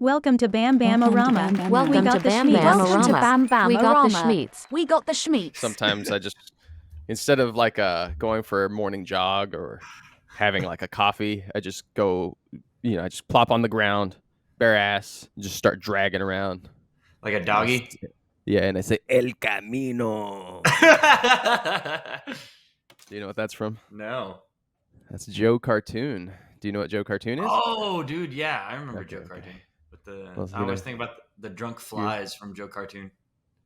Welcome to BamBamORama. Welcome to BamBam-O-Rama. We got the schmeats. We got the schmeats. Sometimes I just, instead of like going for a morning jog or having like a coffee, I just go, I just plop on the ground, bare ass, and just start dragging around. Like a doggy? Yeah, and I say, El Camino. Do you know what that's from? No. That's Joe Cartoon. Do you know what Joe Cartoon is? Oh, dude, yeah. I remember Joe Cartoon. But I always think about the drunk flies from Joe Cartoon.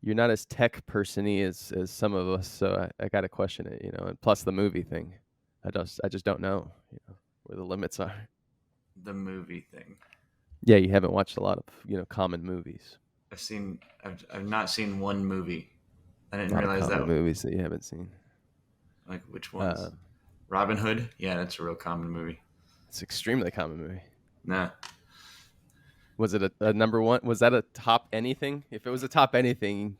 You're not as tech person-y as some of us, so I got to question it, and plus the movie thing. I just don't know, where the limits are. The movie thing. Yeah, you haven't watched a lot of, common movies. I've not seen one movie. I didn't realize that. Movies that you haven't seen. Like which ones? Robin Hood? Yeah, that's a real common movie. It's an extremely common movie. Nah. Was it a number one? Was that a top anything? If it was a top anything,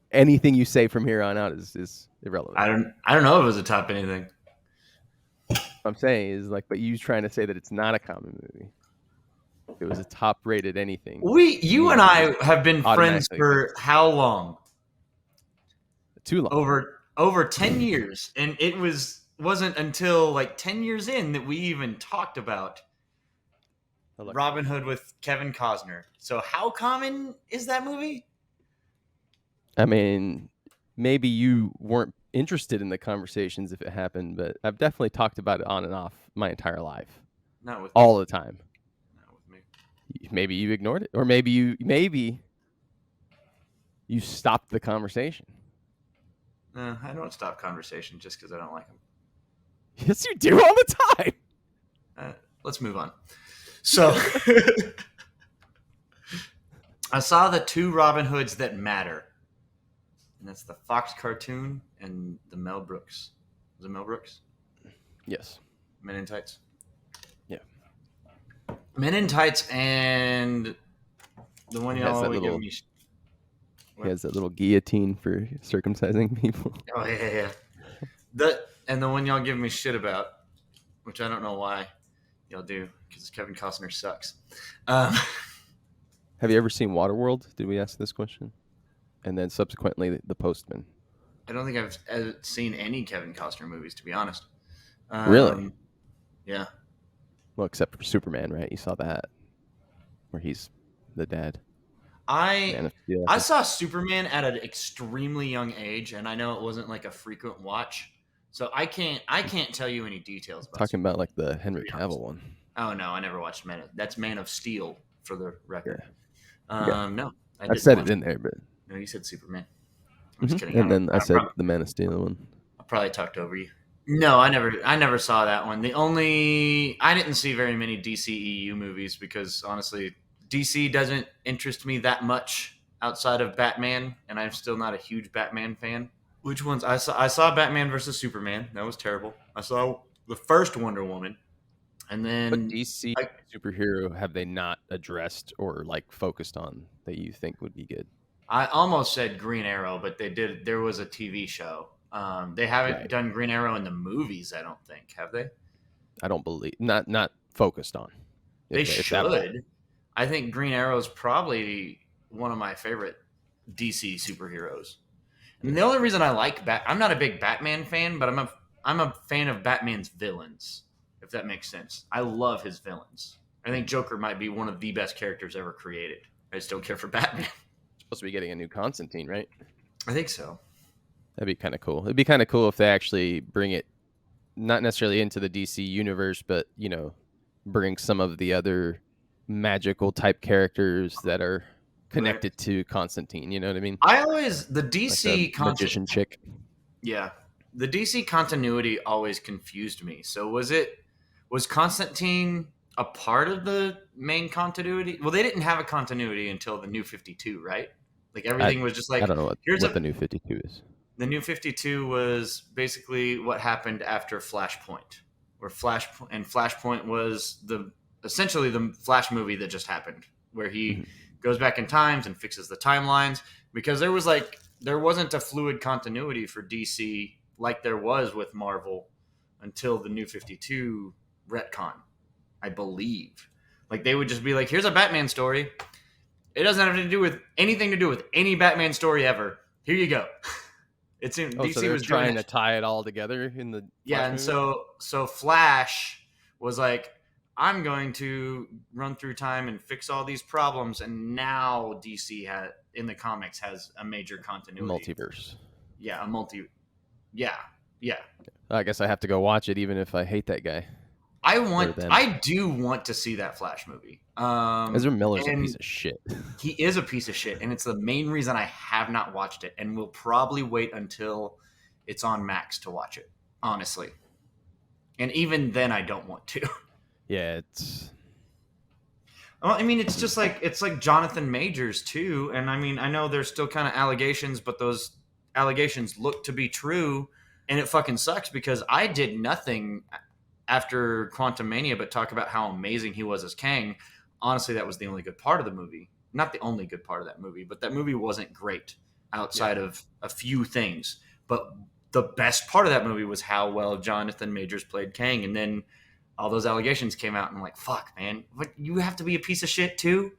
anything you say from here on out is irrelevant. I don't know if it was a top anything. What I'm saying is but you trying to say that it's not a common movie. If it was a top rated anything. You and I have been friends for how long? Too long. Over 10 years. And it wasn't until like 10 years in that we even talked about Robin Hood with Kevin Costner. So how common is that movie? I mean, maybe you weren't interested in the conversations if it happened, but I've definitely talked about it on and off my entire life. Not with all the time. Not with me. Maybe you ignored it, or maybe you stopped the conversation. I don't stop conversation just because I don't like them. Yes, you do all the time. Let's move on. So, I saw the two Robin Hoods that matter. And that's the Fox cartoon and the Mel Brooks. Was it Mel Brooks? Yes. Men in Tights? Yeah. Men in Tights and the one y'all always give me. He has that little guillotine for circumcising people. Oh, yeah. And the one y'all give me shit about, which I don't know why y'all do, because Kevin Costner sucks. Have you ever seen Waterworld? Did we ask this question? And then subsequently, The Postman. I don't think I've seen any Kevin Costner movies, to be honest. Really? Yeah. Well, except for Superman, right? You saw that, where he's the dad. I saw Superman at an extremely young age, and I know it wasn't like a frequent watch, so I can't tell you any details about Talking Superman. about like the Henry Cavill one. Oh no, I never watched that's Man of Steel for the record. Yeah. No, I said it in there, but no, you said Superman. I'm just kidding. And then I said the Man of Steel one. I probably talked over you. No, I never saw that one. I didn't see very many DCEU movies because honestly, DC doesn't interest me that much outside of Batman, and I'm still not a huge Batman fan. Which ones? I saw Batman versus Superman. That was terrible. I saw the first Wonder Woman, and then. But DC superhero have they not addressed or like focused on that you think would be good? I almost said Green Arrow, but they did. There was a TV show. They haven't done Green Arrow in the movies. I don't think, have they? I don't believe not focused on. They should. I think Green Arrow is probably one of my favorite DC superheroes. And the only reason I like I'm not a big Batman fan, but I'm a fan of Batman's villains, if that makes sense. I love his villains. I think Joker might be one of the best characters ever created. I just don't care for Batman. Supposed to be getting a new Constantine, right? I think so. That'd be kind of cool. It'd be kind of cool if they actually bring it not necessarily into the DC universe, but bring some of the other magical type characters that are connected to Constantine. You know what I mean? The DC like magician chick. Yeah, the DC continuity always confused me. So was Constantine a part of the main continuity? Well, they didn't have a continuity until the New 52, right? Like everything was just like, I don't know what the New 52 is. The New 52 was basically what happened after Flashpoint, where Flashpoint was essentially the Flash movie that just happened, where he goes back in times and fixes the timelines, because there wasn't a fluid continuity for DC like there was with Marvel until the New 52 retcon, I believe. Like they would just be like, here's a Batman story. It doesn't have anything to do with any Batman story ever. Here you go. It's in DC so they're was trying doing to tie it all together in the yeah, Flash and movie? so Flash was like, I'm going to run through time and fix all these problems, and now DC in the comics has a major continuity. Multiverse. Yeah, yeah. I guess I have to go watch it, even if I hate that guy. I do want to see that Flash movie. Ezra Miller's a and piece of shit. He is a piece of shit, and it's the main reason I have not watched it, and will probably wait until it's on Max to watch it, honestly. And even then, I don't want to. Yeah, it's. Well, I mean, it's like Jonathan Majors too, and I mean, I know there's still kind of allegations, but those allegations look to be true, and it fucking sucks because I did nothing after Quantumania but talk about how amazing he was as Kang. Honestly, that was the only good part of the movie. Not the only good part of that movie, but that movie wasn't great outside of a few things. But the best part of that movie was how well Jonathan Majors played Kang, and then all those allegations came out, and I'm like, fuck, man, what, you have to be a piece of shit too?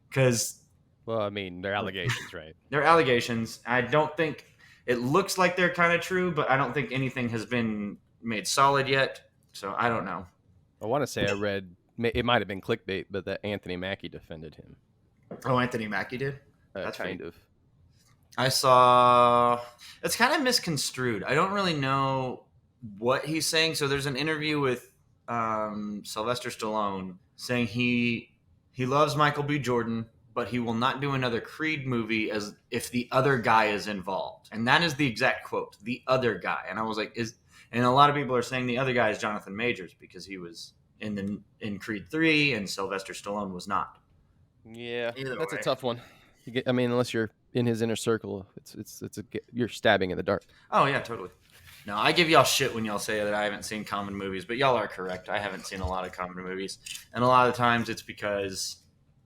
Because, well, I mean, they're allegations, right? They're allegations. I don't think it looks like they're kind of true, but I don't think anything has been made solid yet. So I don't know. I want to say I read, it might have been clickbait, but that Anthony Mackie defended him. Oh, Anthony Mackie did? That's kind right. of. I saw, it's kind of misconstrued. I don't really know what he's saying. So there's an interview with Sylvester Stallone saying he loves Michael B. Jordan, but he will not do another Creed movie as if the other guy is involved. And that is the exact quote, the other guy. And I was like, and a lot of people are saying the other guy is Jonathan Majors because he was in Creed 3 and Sylvester Stallone was not. Yeah, that's a tough one. I mean, unless you're in his inner circle, you're stabbing in the dark. Oh yeah, totally. No, I give y'all shit when y'all say that I haven't seen common movies, but y'all are correct. I haven't seen a lot of common movies, and a lot of times it's because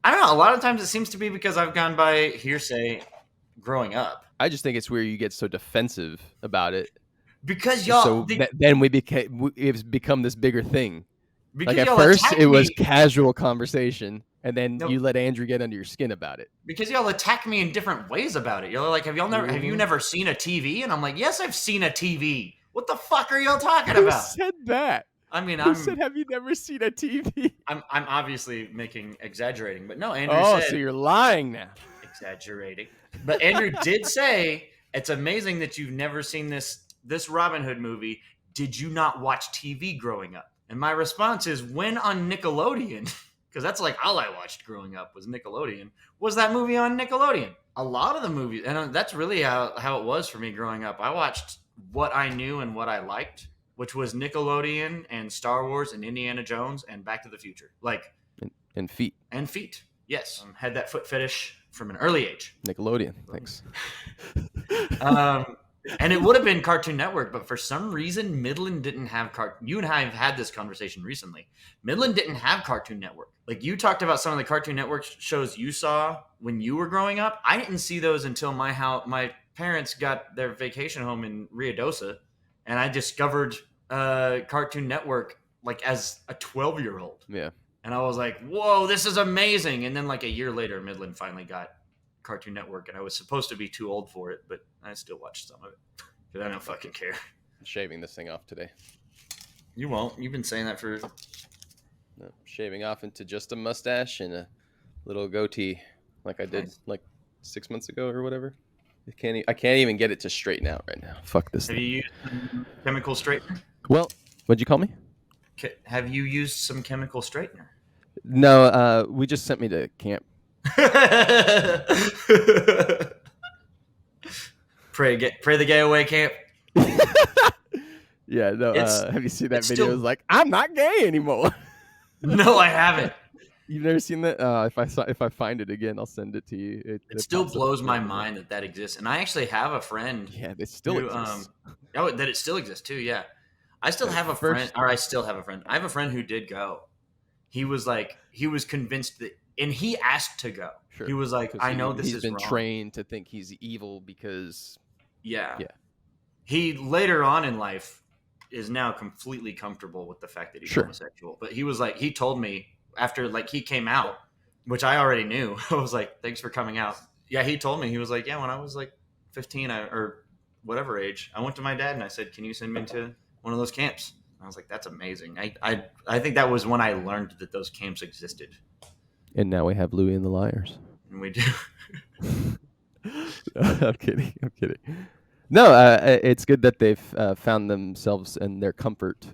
I don't know. A lot of times it seems to be because I've gone by hearsay growing up. I just think it's where you get so defensive about it because y'all. So then it's become this bigger thing. Because like at first it was casual conversation. And then you let Andrew get under your skin about it. Because y'all attack me in different ways about it. Y'all are like, have you never seen a TV? And I'm like, yes, I've seen a TV. What the fuck are y'all talking about? Who said that? I mean, Who said, have you never seen a TV? I'm obviously exaggerating, but no, Andrew said. Oh, so you're lying now. Exaggerating. But Andrew did say, it's amazing that you've never seen this Robin Hood movie. Did you not watch TV growing up? And my response is, when on Nickelodeon... because that's like all I watched growing up was Nickelodeon. Was that movie on Nickelodeon? A lot of the movies, and that's really how it was for me growing up. I watched what I knew and what I liked, which was Nickelodeon and Star Wars and Indiana Jones and Back to the Future. Like and feet. And feet. Yes. Had that foot fetish from an early age. Nickelodeon. Thanks. And it would have been Cartoon Network, but for some reason, Midland didn't have You and I have had this conversation recently. Midland didn't have Cartoon Network. Like, you talked about some of the Cartoon Network shows you saw when you were growing up. I didn't see those until my parents got their vacation home in Ruidosa, and I discovered Cartoon Network like as a 12-year-old. Yeah. And I was like, whoa, this is amazing. And then like a year later, Midland finally got Cartoon Network, and I was supposed to be too old for it, but I still watched some of it because I don't fucking care. I'm shaving this thing off today. You won't. You've been saying that for... No, shaving off into just a mustache and a little goatee like I did like 6 months ago or whatever. I can't even get it to straighten out right now. Fuck this thing. Have you used chemical straightener? Well, what'd you call me? Have you used some chemical straightener? No, we just sent me to camp. Pray the gay away camp. Yeah, no. Have you seen that video? It's like, I'm not gay anymore. No, I haven't. You've never seen that? If I find it again, I'll send it to you. It still blows my mind that exists, and I actually have a friend. Yeah, it still exists. That it still exists too. Yeah, I still have a friend. I have a friend who did go. He was convinced that, and he asked to go. Sure. He was like, I know this is wrong. He's been trained to think he's evil because. Yeah. He later on in life is now completely comfortable with the fact that he's homosexual. But he was like, he told me after like he came out, which I already knew. I was like, thanks for coming out. Yeah, he told me, he was like, yeah, when I was like 15 or whatever age, I went to my dad and I said, can you send me to one of those camps? I was like, that's amazing. I think that was when I learned that those camps existed. And now we have Louie and the Liars. And we do. I'm kidding. No, it's good that they've found themselves and their comfort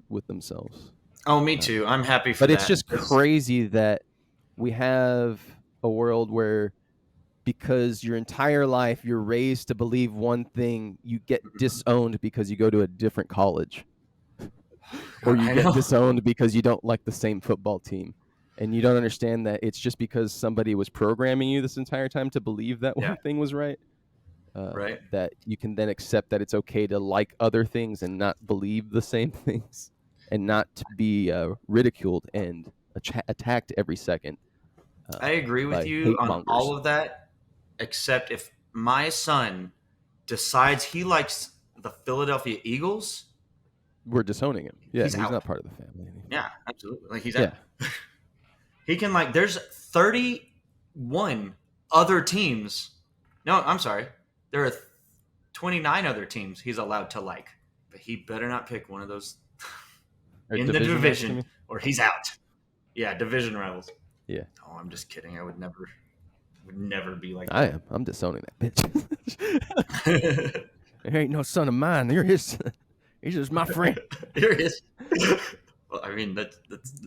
with themselves. Oh, me too. I'm happy for that. But that. it's just crazy that we have a world where, because your entire life you're raised to believe one thing, you get disowned because you go to a different college. Or you get disowned because you don't like the same football team. And you don't understand that it's just because somebody was programming you this entire time to believe that one thing was right. Right. That you can then accept that it's okay to like other things and not believe the same things, and not to be ridiculed and attacked every second. I agree with you on all of that, except if my son decides he likes the Philadelphia Eagles, we're disowning him. Yeah, he's out. Not part of the family anymore. Yeah, absolutely. Like, he's out. He can, like, there's 31 other teams. No, I'm sorry. There are 29 other teams he's allowed to like. But he better not pick one of those in the division, or he's out. Yeah, division rivals. Yeah. Oh, I'm just kidding. I would never be like that. I am. I'm disowning that bitch. There ain't no son of mine. You're his. He's just my friend. You're his. Well, I mean,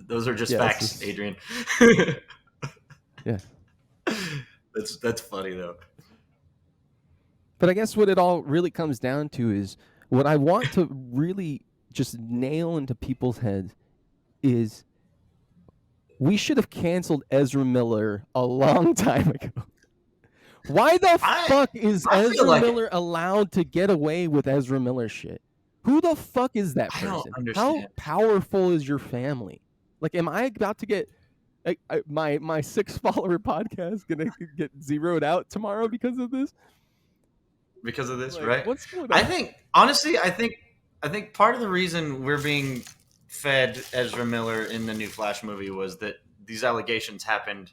those are just facts, Adrian. Yeah. That's funny, though. But I guess what it all really comes down to is, what I want to really just nail into people's heads is, we should have canceled Ezra Miller a long time ago. Why the fuck is Ezra Miller allowed to get away with Ezra Miller shit? Who the fuck is that person? I don't understand. How powerful is your family? Like, am I about to get my 6 follower podcast gonna get zeroed out tomorrow because of this? Because of this, like, right? What's going on? I think, honestly, I think part of the reason we're being fed Ezra Miller in the new Flash movie was that these allegations happened.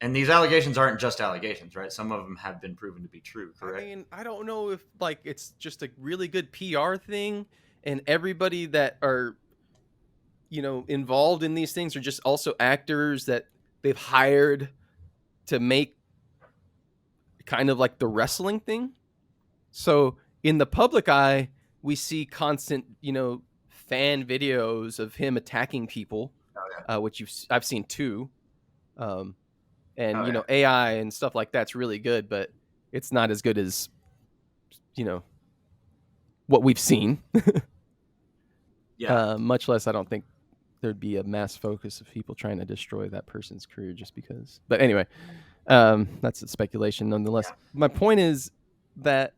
And these allegations aren't just allegations, right? Some of them have been proven to be true, correct? I mean, I don't know if, like, it's just a really good PR thing, and everybody that are, involved in these things are just also actors that they've hired to make kind of like the wrestling thing. So in the public eye, we see constant, fan videos of him attacking people, which I've seen too. And AI and stuff like that's really good, but it's not as good as what we've seen. Much less, I don't think there'd be a mass focus of people trying to destroy that person's career just because. But anyway, that's a speculation nonetheless. Yeah. My point is that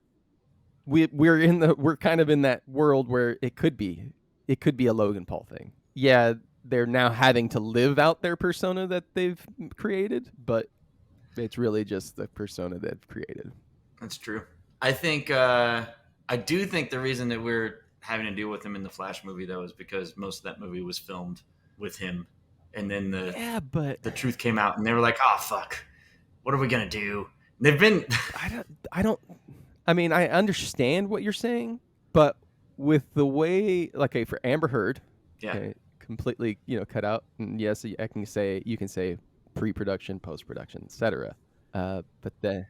we're kind of in that world where it could be a Logan Paul thing. Yeah. They're now having to live out their persona that they've created, but it's really just the persona they've created. That's true. I think I do think the reason that we're having to deal with him in the Flash movie, though, is because most of that movie was filmed with him, and then the truth came out, and they were like, "Oh fuck, what are we gonna do?" And they've been. I mean, I understand what you're saying, but with the way, like, for Amber Heard, completely, cut out. And yes, you can say pre-production, post-production, etc. But the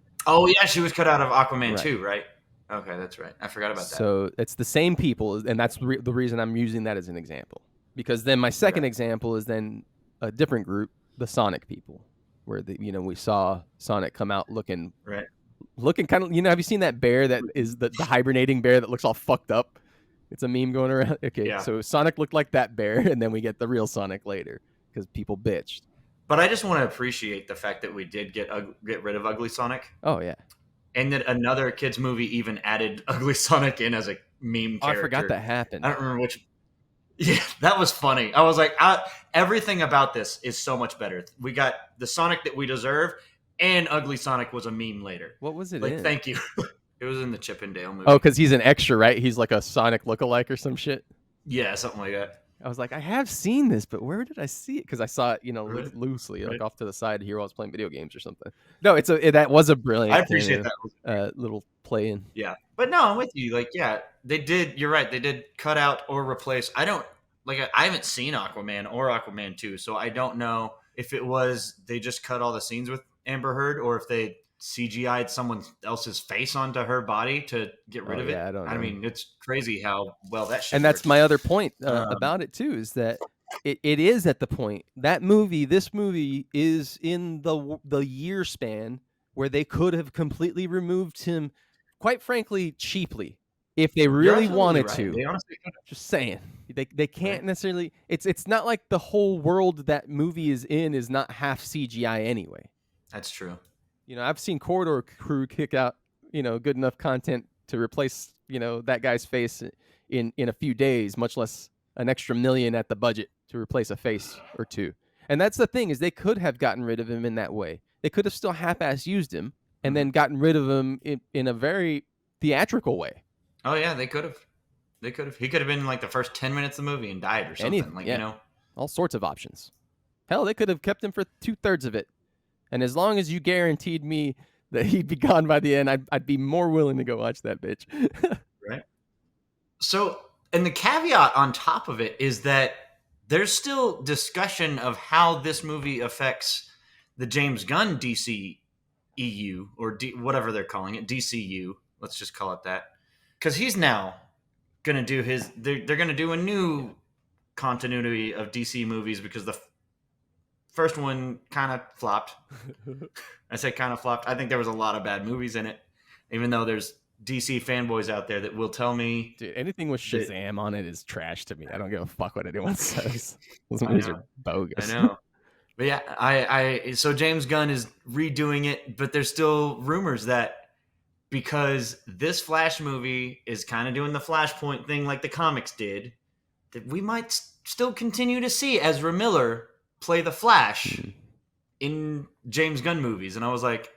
she was cut out of Aquaman 2, right? Okay, that's right. I forgot about that. So it's the same people, and that's the reason I'm using that as an example. Because then my second example is then a different group, the Sonic people, where we saw Sonic come out looking kind of, have you seen that bear that is the hibernating bear that looks all fucked up? It's a meme going around. Okay, so Sonic looked like that bear, and then we get the real Sonic later because people bitched. But I just want to appreciate the fact that we did get rid of Ugly Sonic. Oh, yeah. And that another kids movie even added Ugly Sonic in as a meme character. I forgot that happened. I don't remember which. Yeah, that was funny. I was like, everything about this is so much better. We got the Sonic that we deserve, and Ugly Sonic was a meme later. What was it in? Thank you. It was in the Chip and Dale movie. Oh, because he's an extra, right? He's like a Sonic lookalike or some shit? Yeah, something like that. I was like, I have seen this, but where did I see it? Because I saw it, Right. loosely, like Right. off to the side here while I was playing video games or something. No, that was a brilliant I appreciate cameo, that. little play in. Yeah. But no, I'm with you. Like, yeah, they did. You're right. They did cut out or replace. I don't like. I haven't seen Aquaman or Aquaman 2, so I don't know if it was they just cut all the scenes with Amber Heard or if they CGI'd someone else's face onto her body to get rid Oh of yeah, it. I don't I know. mean, it's crazy how well that shit And that's works. my other point Um, about it too, is that it is at the point this movie is in the year span where they could have completely removed him, quite frankly, cheaply, if they You're really absolutely wanted right. to. They honestly could have. Just saying, they can't Right. necessarily. It's not like the whole world that movie is in is not half CGI anyway. That's true. I've seen Corridor Crew kick out good enough content to replace that guy's face in a few days, much less an extra $1 million at the budget to replace a face or two. And that's the thing, is they could have gotten rid of him in that way. They could have still half-ass used him and then gotten rid of him in a very theatrical way. Oh yeah, they could have. They could have. He could have been in like the first 10 minutes of the movie and died or something. Anything, Like yeah. All sorts of options. Hell, they could have kept him for 2/3 of it. And as long as you guaranteed me that he'd be gone by the end, I'd be more willing to go watch that bitch. Right. So, and the caveat on top of it is that there's still discussion of how this movie affects the James Gunn DC EU or whatever they're calling it, DCU. Let's just call it that, because he's now going to do his. They're going to do a new continuity of DC movies because the first one kind of flopped. I say kind of flopped. I think there was a lot of bad movies in it, even though there's DC fanboys out there that will tell me, dude, anything with Shazam on it is trash to me. I don't give a fuck what anyone says. Those I movies know. are bogus. I know. But yeah, so James Gunn is redoing it, but there's still rumors that because this Flash movie is kind of doing the Flashpoint thing like the comics did, that we might still continue to see Ezra Miller play the Flash in James Gunn movies. And I was like,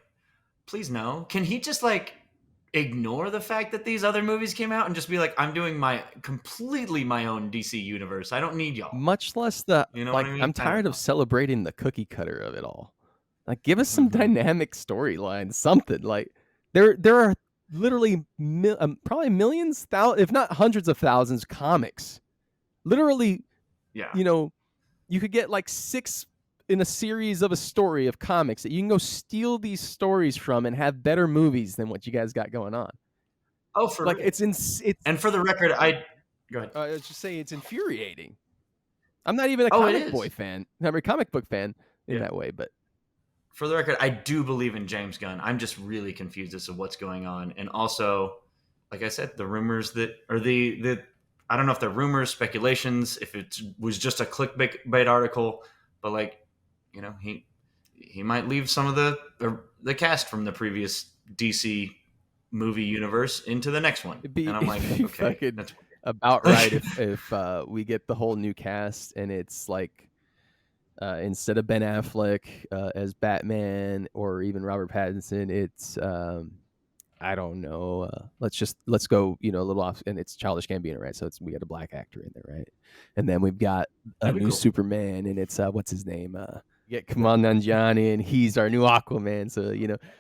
please no. Can he just like ignore the fact that these other movies came out and just be like, I'm doing completely my own DC universe. I don't need y'all. Much less You know what I mean? I'm tired of celebrating the cookie cutter of it all. Like, give us some dynamic storylines, something. Like, there are literally probably millions, if not hundreds of thousands, comics. Literally, Yeah. You could get like 6 in a series of a story of comics that you can go steal these stories from and have better movies than what you guys got going on. Oh, for like real. it's And for the record, go ahead. I was just saying, it's infuriating. I'm not even a It comic book fan in that way, but for the record, I do believe in James Gunn. I'm just really confused as to what's going on. And also, like I said, the rumors that, or the I don't know if they're rumors, speculations, if it was just a clickbait article, but like, he might leave some of the cast from the previous DC movie universe into the next one. And I'm like, okay, that's about right if we get the whole new cast and it's like instead of Ben Affleck as Batman or even Robert Pattinson, it's I don't know. Let's go, a little off, and it's Childish Gambino, right? So we got a black actor in there, right? And then we've got a new Superman, and it's what's his name? Get Kumail Nanjiani, and he's our new Aquaman. So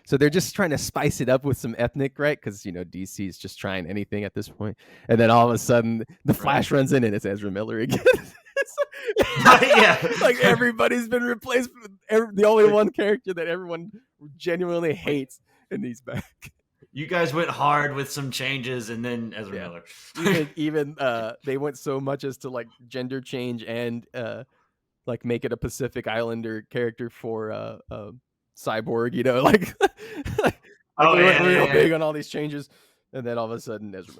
so they're just trying to spice it up with some ethnic, right? Because DC is just trying anything at this point. And then all of a sudden, the Flash runs in, and it's Ezra Miller again. yeah, like everybody's been replaced with the only one character that everyone genuinely hates, and he's back. You guys went hard with some changes, and then Ezra Miller. even they went so much as to like gender change and like make it a Pacific Islander character for Cyborg. We went real big on all these changes, and then all of a sudden Ezra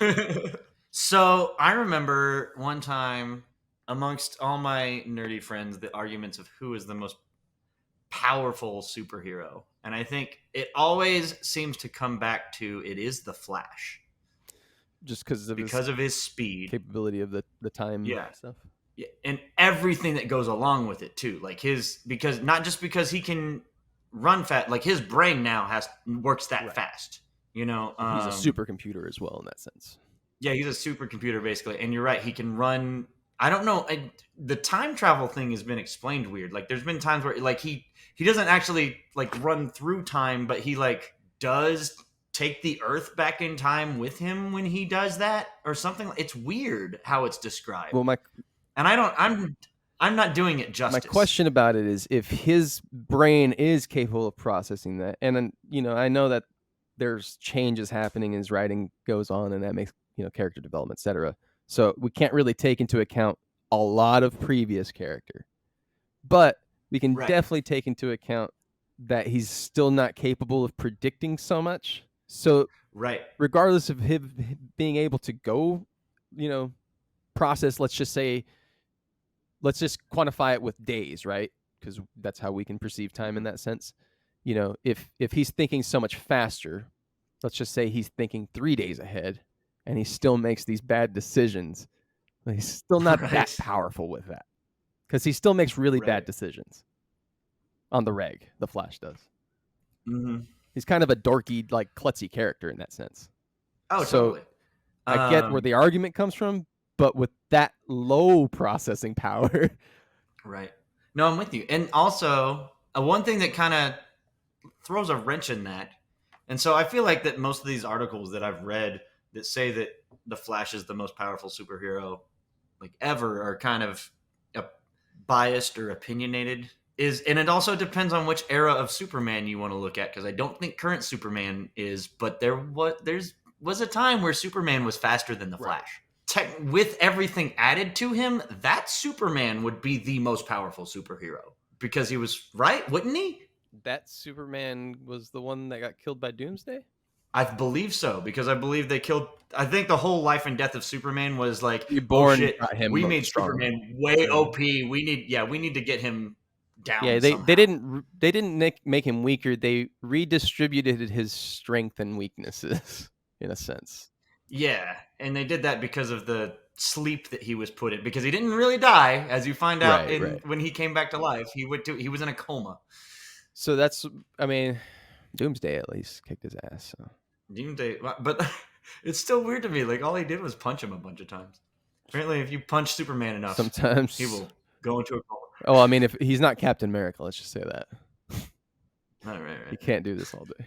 Miller. So I remember one time amongst all my nerdy friends, the arguments of who is the most powerful superhero. And I think it always seems to come back to it is the Flash. Just because of his speed. Capability of the time stuff. Yeah. And everything that goes along with it too. Like not just because he can run fast, like his brain now works that fast. He's a supercomputer as well in that sense. Yeah, he's a supercomputer basically, and you're right. He can run. I don't know. The time travel thing has been explained weird. Like, there's been times where like he doesn't actually like run through time, but he like does take the Earth back in time with him when he does that or something. It's weird how it's described, Well, and I don't. I'm not doing it justice. my question about it is if his brain is capable of processing that, and then I know that there's changes happening as writing goes on, and that makes character development, etc. So we can't really take into account a lot of previous character, but we can definitely take into account that he's still not capable of predicting so much. So regardless of him being able to go, process, let's just quantify it with days, right? Because that's how we can perceive time in that sense. If he's thinking so much faster, let's just say he's thinking 3 days ahead, and he still makes these bad decisions. He's still not that powerful with that, because he still makes really bad decisions on the reg. The Flash does. Mm-hmm. He's kind of a dorky, like klutzy character in that sense. Oh, so totally. I get where the argument comes from, but with that low processing power. Right. No, I'm with you. And also, one thing that kind of throws a wrench in that, and so I feel like that most of these articles that I've read that say that the Flash is the most powerful superhero like ever are kind of biased or opinionated. And it also depends on which era of Superman you want to look at, because I don't think current Superman is, but there was a time where Superman was faster than the Flash. With everything added to him, that Superman would be the most powerful superhero, because he was wouldn't he? That Superman was the one that got killed by Doomsday? I believe so, because I believe they killed. I think the whole life and death of Superman was like, Reborn, oh shit, we made stronger. Superman way OP. We need to get him down. Yeah, they didn't make him weaker. They redistributed his strength and weaknesses in a sense. Yeah, and they did that because of the sleep that he was put in, because he didn't really die, as you find out when he came back to life. He was in a coma. So that's, Doomsday at least kicked his ass. So. Doomsday, but it's still weird to me. Like, all he did was punch him a bunch of times. Apparently, if you punch Superman enough, sometimes he will go into a coma. Oh, if he's not Captain America, let's just say that. Right. You can't do this all day.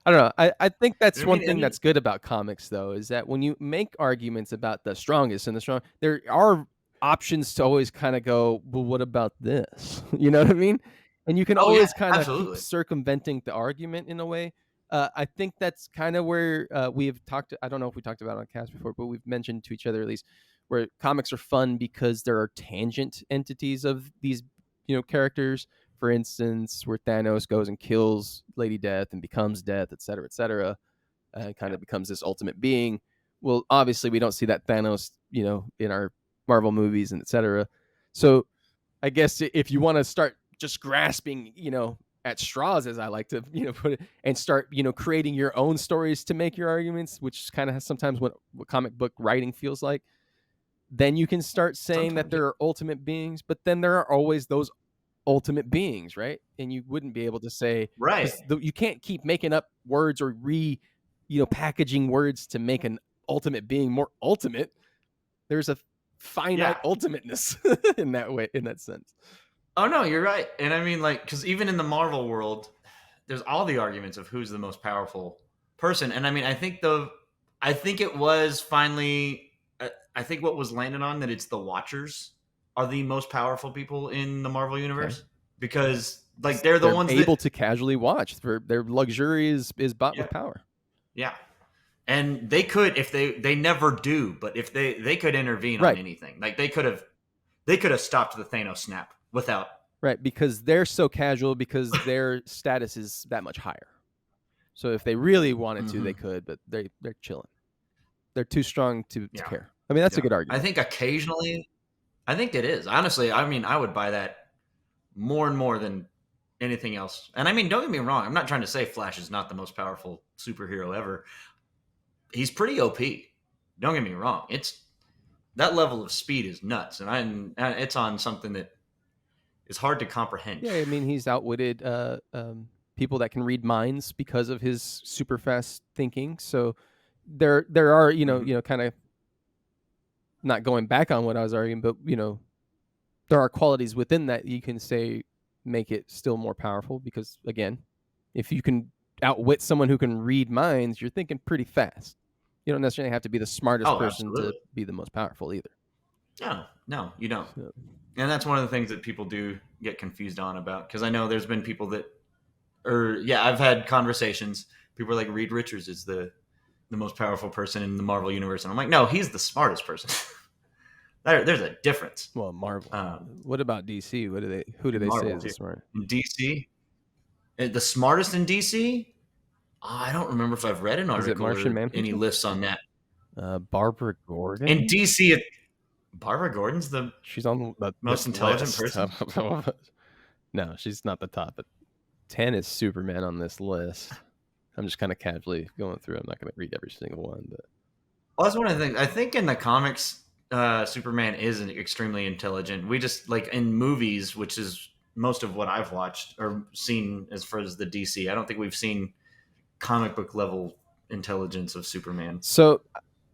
I don't know. I think that's one thing that's good about comics, though, is that when you make arguments about the strongest and the strong, there are options to always kind of go, well, what about this? You know what I mean? And you can always kind of keep circumventing the argument in a way. I think that's kind of where we've talked. I don't know if we talked about it on cast before, but we've mentioned to each other at least where comics are fun because there are tangent entities of these, characters. For instance, where Thanos goes and kills Lady Death and becomes Death, et cetera, and kind of becomes this ultimate being. Well, obviously, we don't see that Thanos, in our Marvel movies and et cetera. So I guess if you want to start just grasping, at straws, as I like to, put it, and start, creating your own stories to make your arguments, which kind of sometimes what comic book writing feels like, then you can start saying that there are ultimate beings, but then there are always those ultimate beings, right? And you wouldn't be able to say, you can't keep making up words or packaging words to make an ultimate being more ultimate. There's a finite ultimateness in that way, in that sense. Oh no, you're right. And because even in the Marvel world, there's all the arguments of who's the most powerful person. And I think it was finally, I think what was landed on that it's the Watchers are the most powerful people in the Marvel universe, because they're the ones able to casually watch. Their luxury is bought with power. Yeah. And they could, if they never do, but if they could intervene on anything, like they could have stopped the Thanos snap without. Right, because they're so casual, because their status is that much higher. So if they really wanted to, they could, but they're chilling. They're too strong to care. That's a good argument. I think occasionally, I think it is. Honestly, I would buy that more and more than anything else. And don't get me wrong, I'm not trying to say Flash is not the most powerful superhero ever. He's pretty OP. Don't get me wrong. That level of speed is nuts, and it's on something that is hard to comprehend. Yeah, he's outwitted people that can read minds because of his super fast thinking. So there are, kind of not going back on what I was arguing, but there are qualities within that you can say make it still more powerful, because again, if you can outwit someone who can read minds, you're thinking pretty fast. You don't necessarily have to be the smartest person absolutely. to be the most powerful either. No, you don't. So. And that's one of the things that people do get confused on about, because I know there's been people that, I've had conversations. People are like, Reed Richards is the most powerful person in the Marvel universe, and I'm like, no, he's the smartest person. There's a difference. Well, Marvel. What about DC? Who do they say is the smartest? In DC, the smartest in DC. I don't remember if I've read an article or any lists on that. Barbara Gordon in DC. Barbara Gordon's she's on the most intelligent person. No, she's not the top. But 10 is Superman on this list. I'm just kind of casually going through. I'm not going to read every single one, but that's one of the things. I think in the comics, Superman is extremely intelligent. We just, like, in movies, which is most of what I've watched or seen as far as the DC, I don't think we've seen comic book level intelligence of Superman. So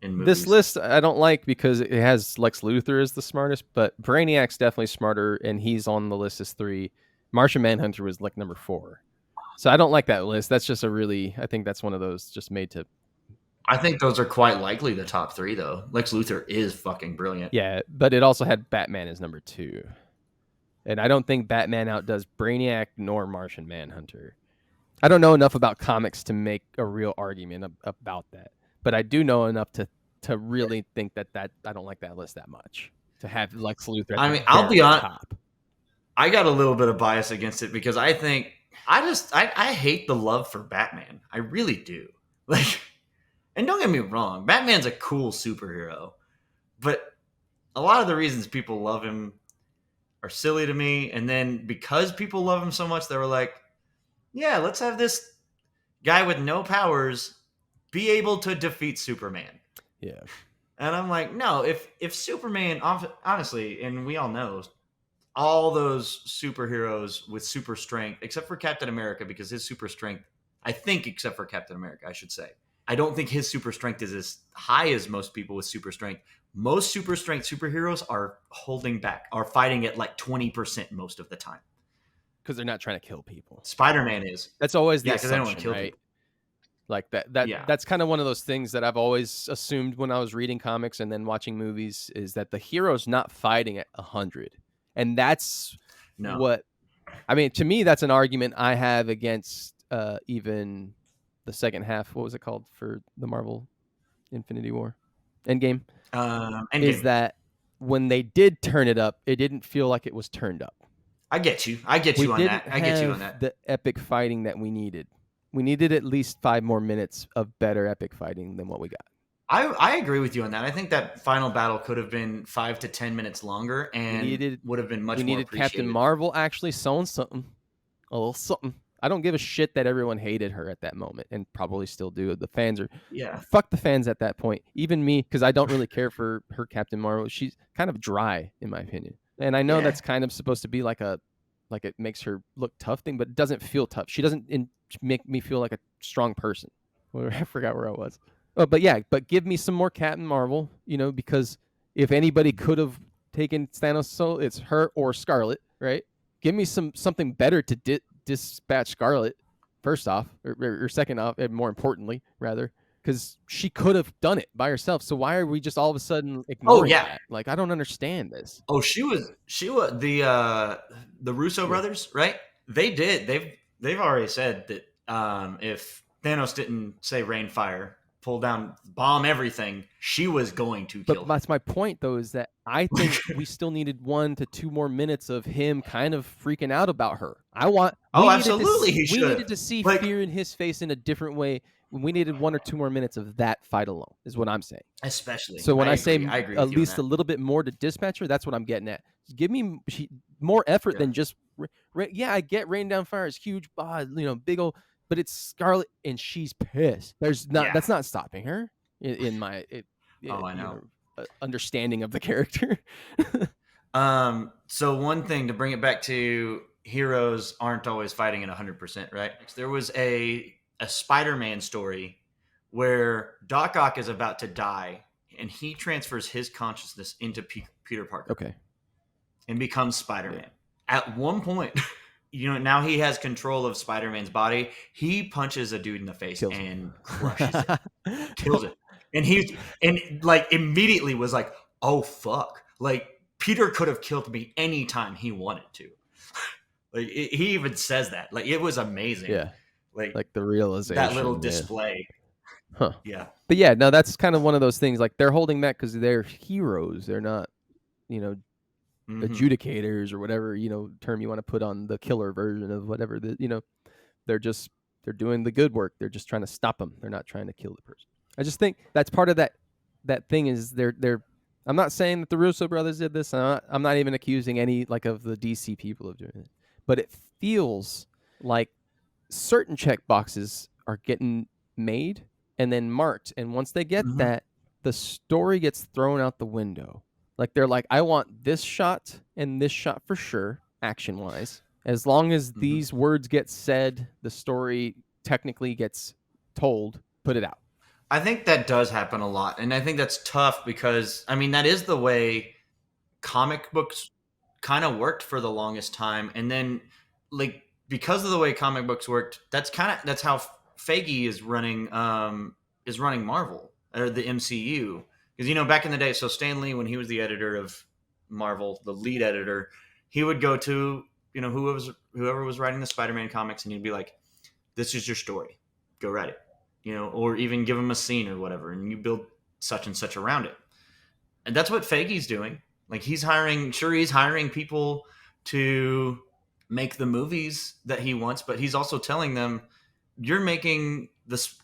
this list I don't like because it has Lex Luthor as the smartest, but Brainiac's definitely smarter, and he's on the list as 3. Martian Manhunter was like number 4. So I don't like that list. That's just I think that's one of those just made to. I think those are quite likely the top 3, though. Lex Luthor is fucking brilliant. Yeah, but it also had Batman as number 2. And I don't think Batman outdoes Brainiac nor Martian Manhunter. I don't know enough about comics to make a real argument about that. But I do know enough to really think that I don't like that list that much. To have Lex Luthor at I'll be honest. Top. I got a little bit of bias against it because I think I hate the love for Batman. I really do. Like, and don't get me wrong, Batman's a cool superhero, but a lot of the reasons people love him are silly to me. And then because people love him so much, they were like, yeah, let's have this guy with no powers be able to defeat Superman. Yeah. And I'm like, no, if Superman, honestly, and we all know, all those superheroes with super strength, except for Captain America, because his super strength, I think, except for Captain America, I should say, I don't think his super strength is as high as most people with super strength. Most super strength superheroes are holding back, are fighting at like 20% most of the time. Because they're not trying to kill people. Spider-Man is. That's always the assumption, assumption, they don't kill right? People. Like that's kind of one of those things that I've always assumed when I was reading comics and then watching movies, is that the hero's not fighting at 100. And that's what, I mean, to me, that's an argument I have against even the second half. What was it called for the Marvel Infinity War? Endgame? Endgame. Is that when they did turn it up, it didn't feel like it was turned up. I get you. I get you on that. The epic fighting that we needed. We needed at least 5 more minutes of better epic fighting than what we got. I agree with you on that. I think that final battle could have been 5 to 10 minutes longer and would have been much more appreciated. We needed Captain Marvel actually showing something. A little something. I don't give a shit that everyone hated her at that moment, and probably still do. The fans are... Yeah. Fuck the fans at that point. Even me, because I don't really care for her Captain Marvel. She's kind of dry, in my opinion. And I know that's kind of supposed to be like it makes her look tough thing, but it doesn't feel tough. She doesn't make me feel like a strong person. I forgot where I was. Oh, but give me some more Captain Marvel, because if anybody could have taken Thanos' soul, it's her or Scarlet, right? Give me something better to dispatch Scarlet, first off, or second off, and more importantly, rather, because she could have done it by herself. So why are we just all of a sudden ignoring that? Like, I don't understand this. Oh, she was the Russo brothers, right? They've already said that if Thanos didn't say rain fire, pull down, bomb everything, she was going to kill him. That's my point, though, is that I think we still needed 1 to 2 more minutes of him kind of freaking out about her. Absolutely, he should. We needed to see fear in his face in a different way. We needed 1 or 2 more minutes of that fight alone, is what I'm saying. Especially. So when I say at least a little bit more to dispatch her, that's what I'm getting at. Give me more effort than just... I get rain down fire is huge, big old... But it's Scarlet, and she's pissed. That's not stopping her in my I know. Understanding of the character. So one thing to bring it back to, heroes aren't always fighting at 100%, right? There was a Spider-Man story where Doc Ock is about to die, and he transfers his consciousness into Peter Parker. Okay. And becomes Spider-Man. Yeah. At one point, now he has control of Spider-Man's body. He punches a dude in the face and crushes it. Kills it. And like immediately was like, oh fuck. Like Peter could have killed me anytime he wanted to. Like he even says that. Like it was amazing. Yeah. Like the realization. That little display. Huh. Yeah. But yeah, no, that's kind of one of those things. Like they're holding back because they're heroes. They're not, adjudicators or whatever, term you want to put on the killer version of whatever. They're doing the good work. They're just trying to stop them. They're not trying to kill the person. I just think that's part of that thing is they're I'm not saying that the Russo brothers did this. I'm not even accusing any like of the DC people of doing it. But it feels like certain check boxes are getting made and then marked. And once they get that, the story gets thrown out the window. Like they're like, I want this shot and this shot for sure, action-wise. As long as these words get said, the story technically gets told, put it out. I think that does happen a lot. And I think that's tough because, I mean, that is the way comic books kind of worked for the longest time. And then, like, because of the way comic books worked, that's how Feige is running Marvel or the MCU. Because, back in the day, so Stan Lee, when he was the editor of Marvel, the lead editor, he would go to, whoever was writing the Spider-Man comics, and he'd be like, this is your story. Go write it. Or even give him a scene or whatever, and you build such and such around it. And that's what Feige's doing. Like he's hiring people to make the movies that he wants, but he's also telling them, you're making this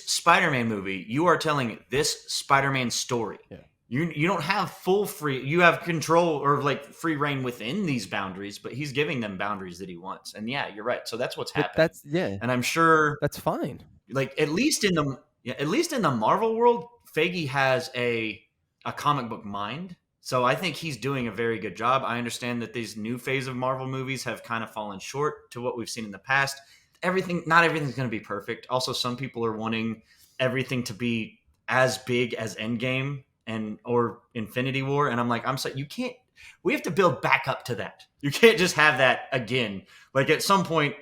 Spider-Man movie. You are telling this Spider-Man story. Yeah. You don't have you have control or like free reign within these boundaries, but he's giving them boundaries that he wants. And yeah, you're right. So that's what's happening. And I'm sure that's fine. Like at least in the Marvel world, Feige has a comic book mind. So I think he's doing a very good job. I understand that these new phase of Marvel movies have kind of fallen short to what we've seen in the past. Not everything's going to be perfect. Also, some people are wanting everything to be as big as Endgame or Infinity War. And I'm like, I'm sorry, you can't, we have to build back up to that. You can't just have that again. Like at some point,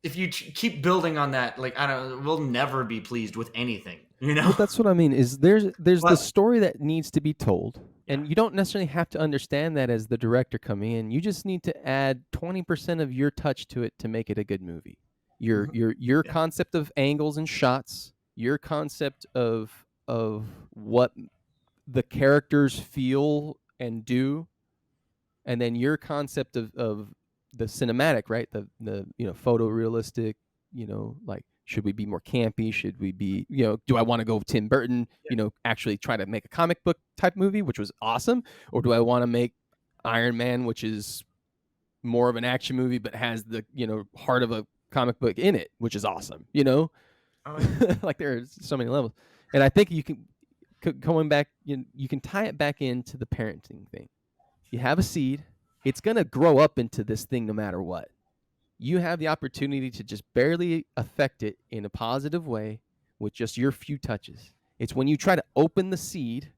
if you keep building on that, like, we'll never be pleased with anything, But that's what I mean is there's the story that needs to be told. And you don't necessarily have to understand that as the director coming in. You just need to add 20% of your touch to it to make it a good movie. Your concept of angles and shots, your concept of what the characters feel and do, and then your concept of the cinematic, right? The photorealistic, like should we be more campy? Should we be, do I want to go Tim Burton, actually try to make a comic book type movie, which was awesome? Or do I want to make Iron Man, which is more of an action movie, but has the, heart of a comic book in it, which is awesome, like there are so many levels. And I think you can, going back, you can tie it back into the parenting thing. You have a seed. It's going to grow up into this thing no matter what. You have the opportunity to just barely affect it in a positive way with just your few touches. It's when you try to open the seed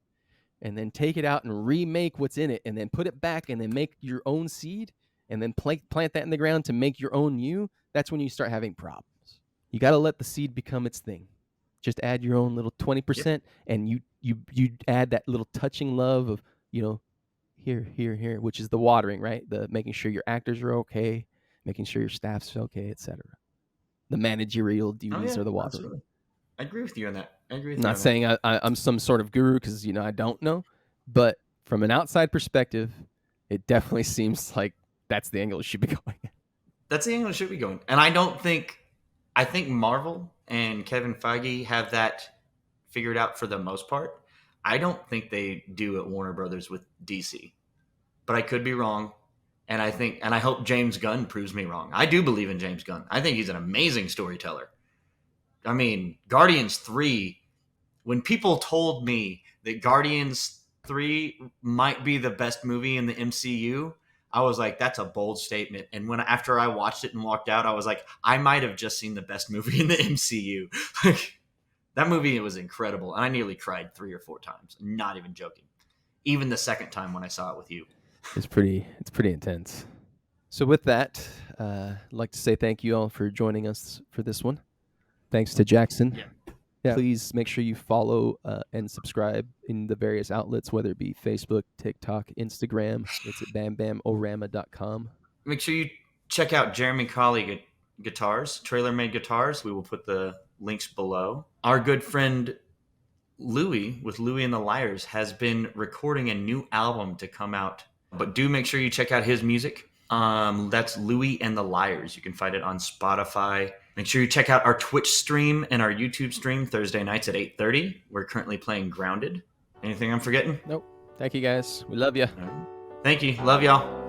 and then take it out and remake what's in it and then put it back and then make your own seed and then plant that in the ground to make your own you. That's when you start having problems. You got to let the seed become its thing. Just add your own little 20% and you add that little touching love of, here, which is the watering, right? The making sure your actors are okay, making sure your staff's okay, etc. The managerial duties are the watering. Absolutely. I agree with you on that. Not saying I'm some sort of guru because I don't know, but from an outside perspective, it definitely seems like that's the angle it should be going. That's the angle it should be going, and I think Marvel and Kevin Feige have that figured out for the most part. I don't think they do at Warner Brothers with DC, but I could be wrong. And I hope James Gunn proves me wrong. I do believe in James Gunn. I think he's an amazing storyteller. I mean, Guardians 3, when people told me that Guardians 3 might be the best movie in the MCU, I was like, that's a bold statement. And after I watched it and walked out, I was like, I might have just seen the best movie in the MCU. That movie was incredible, and I nearly cried 3 or 4 times. Not even joking. Even the second time when I saw it with you. It's pretty intense. So with that, I'd like to say thank you all for joining us for this one. Thanks to Jackson. Yeah. Please make sure you follow and subscribe in the various outlets, whether it be Facebook, TikTok, Instagram. It's at BamBamORama.com. Make sure you check out Jeremy Calley Guitars, Trailer Made Guitars. We will put the links below. Our good friend Louie with Louie and the Liars has been recording a new album to come out. But do make sure you check out his music. That's Louie and the Liars. You can find it on Spotify. Make sure you check out our Twitch stream and our YouTube stream Thursday nights at 8:30. We're currently playing Grounded. Anything I'm forgetting? Nope. Thank you guys. We love you. Thank you. Love y'all.